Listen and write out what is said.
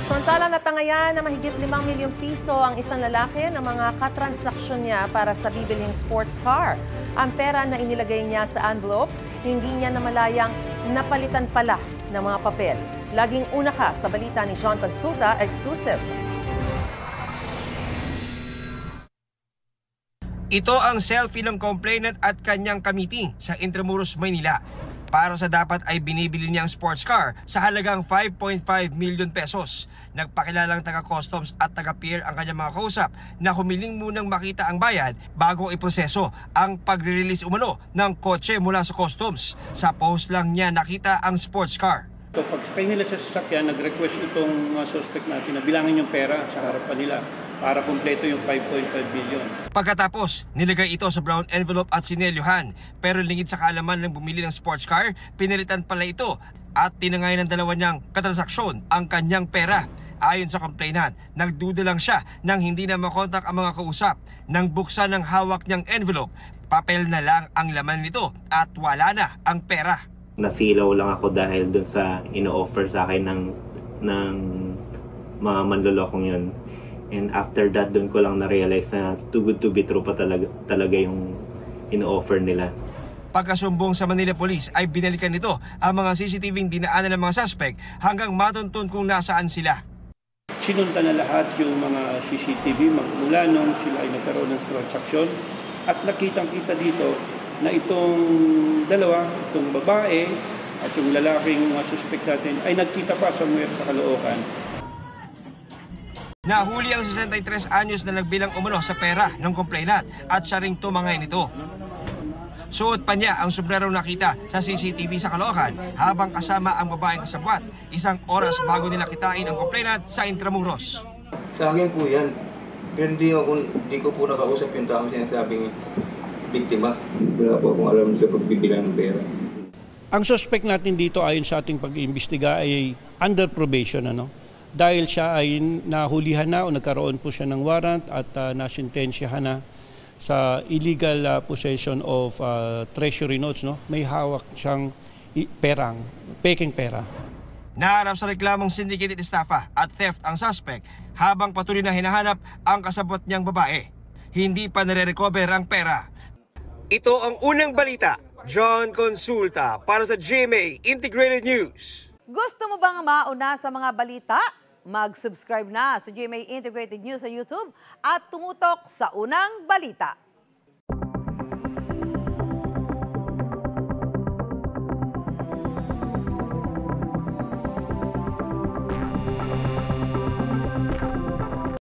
Samantala natangayan na mahigit 5 milyong piso ang isang lalaki ng mga katransaksyon niya para sa bibiling sports car. Ang pera na inilagay niya sa envelope, hindi niya namalayang napalitan pala ng mga papel. Laging una ka sa balita ni John Consulta, exclusive. Ito ang selfie ng complainant at kanyang kamiting sa Intramuros, Maynila. Para sa dapat ay binibili niyang sports car sa halagang 5.5 million pesos. Nagpakilalang taga-customs at taga-pier ang kanyang mga kausap na humiling munang makita ang bayad bago iproseso ang pagre-release umano ng kotse mula sa customs. Sa post lang niya nakita ang sports car. So, pag sakay nila sa sasakyan, nag-request itong suspect natin na bilangin yung pera sa harapan nila para kumpleto yung 5.5 billion. Pagkatapos, nilagay ito sa brown envelope at sinelyohan. Pero lingid sa kaalaman ng bumili ng sports car, pinalitan pala ito at tinangay ng dalawa niyang katransaksyon ang kanyang pera. Ayon sa complainant, nagduda lang siya nang hindi na makontak ang mga kausap. Nang buksan ng hawak niyang envelope, papel na lang ang laman nito at wala na ang pera. Nasilaw lang ako dahil dun sa ino-offer sa akin ng mga manlolokong yun. And after that, dun ko lang na-realize na too good to be true pa talaga yung ino-offer nila. Pagkasumbong sa Manila Police ay binalikan nito ang mga CCTV dinaanan ng mga suspect hanggang matuntun kung nasaan sila. Sinunta na lahat yung mga CCTV magmula nung sila ay nagkaroon ng transaksyon at nakitang-kita dito na itong dalawa, itong babae at yung lalaking suspect natin ay nagkita pa somewhere sa Caloocan. Nahuli ang 63 anyos na nagbilang umano sa pera ng complainant at siya ring tumangay nito. Suot pa niya ang sombrero nakita sa CCTV sa Caloocan habang kasama ang babaeng kasabwat 1 oras bago nila kitain ang complainant sa Intramuros. Sa akin po yan, pero hindi ko po nakausap yung taong sinasabing biktima. Wala po akong alam sa pagbibilang ng pera. Ang suspect natin dito ayon sa ating pag-iimbestiga ay under probation. Dahil siya ay nahulihan na o nagkaroon po siya ng warrant at nasintensyahan na sa illegal possession of treasury notes. May hawak siyang peking pera. Naharap sa reklamong syndicated estafa at theft ang suspect habang patuloy na hinahanap ang kasabot niyang babae. Hindi pa nare-recover ang pera. Ito ang unang balita. John Consulta para sa GMA Integrated News. Gusto mo bang mauna sa mga balita? Mag-subscribe na sa GMA Integrated News sa YouTube at tumutok sa unang balita.